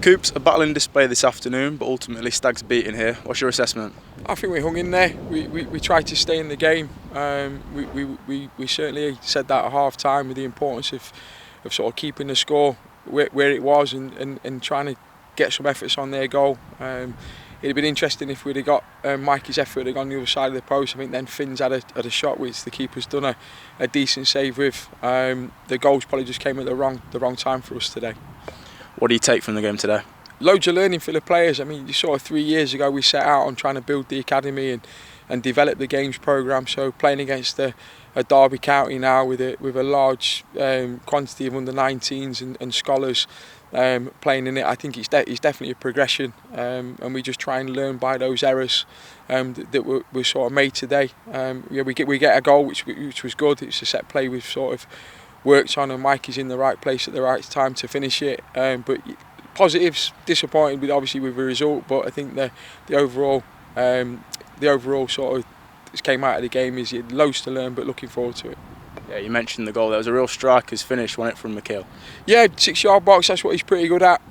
Coops, a battling display this afternoon, but ultimately Stags beating here. What's your assessment? I think we hung in there. We tried to stay in the game. We certainly said that at half time with the importance of sort of keeping the score where it was and trying to get some efforts on their goal. It'd have been interesting if we'd have got Mikey's effort had gone the other side of the post. I think then Finn's had a shot which the keeper's done a decent save with. The goals probably just came at the wrong time for us today. What do you take from the game today? Loads of learning for the players. I mean, you saw 3 years ago we set out on trying to build the academy and develop the games programme. So playing against a Derby County now with a large quantity of under-19s and scholars playing in it, I think it's definitely a progression, and we just try and learn by those errors that were sort of made today. We get a goal which was good. It's a set play we've sort of worked on, and Mike is in the right place at the right time to finish it. But positives, disappointed with the result, but I think the overall sort of came out of the game is loads to learn, but looking forward to it. Yeah, you mentioned the goal. There was a real striker's finish, wasn't it, from McKeel? Yeah, 6-yard box. That's what he's pretty good at.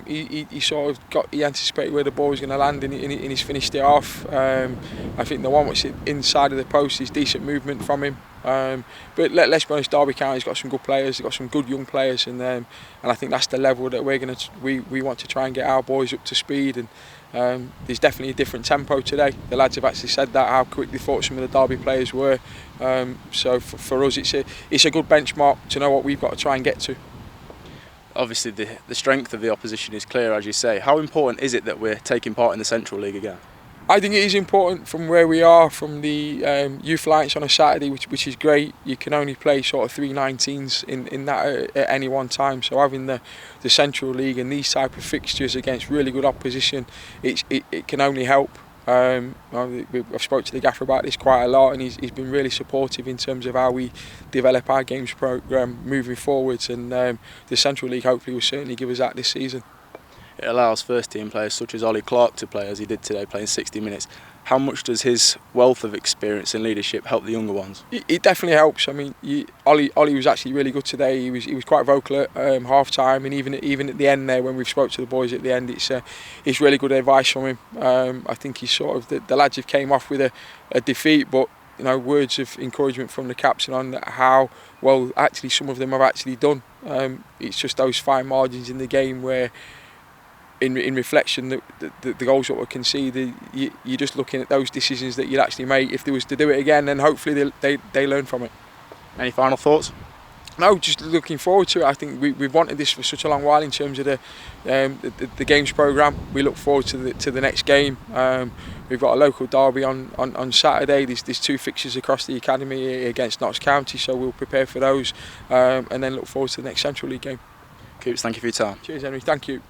He sort of he anticipated where the ball was going to land and he's finished it off. I think the one which is inside of the post is decent movement from him. But let's be honest, Derby County's got some good players. They've got some good young players, and I think that's the level that we want to try and get our boys up to speed. And there's definitely a different tempo today. The lads have actually said that, how quick they thought some of the Derby players were. So for us, it's a good benchmark to know what we've got to try and get to. Obviously, the strength of the opposition is clear, as you say. How important is it that we're taking part in the Central League again? I think it is important from where we are, from the Youth Alliance on a Saturday, which is great. You can only play sort of 3 19s in that at any one time. So having the Central League and these type of fixtures against really good opposition, it can only help. I've spoke to the gaffer about this quite a lot, and he's been really supportive in terms of how we develop our games programme moving forwards. And the Central League hopefully will certainly give us that this season. It allows first team players such as Ollie Clark to play as he did today, playing 60 minutes. How much does his wealth of experience and leadership help the younger ones? It definitely helps. I mean, Ollie was actually really good today. He was quite vocal at half time, and even at the end there when we spoke to the boys at the end, it's really good advice from him. I think he's sort of the lads have came off with a defeat, but words of encouragement from the captain on how well actually some of them have actually done. It's just those fine margins in the game where, in reflection, the goals that were conceded, you're just looking at those decisions that you'd actually make if they was to do it again, and hopefully they learn from it. Any final thoughts? No, just looking forward to it. I think we've wanted this for such a long while in terms of the games programme. We look forward to the next game. We've got a local derby on Saturday. There's 2 fixtures across the academy against Notts County, so we'll prepare for those, and then look forward to the next Central League game. Coops, thank you for your time. Cheers, Henry. Thank you.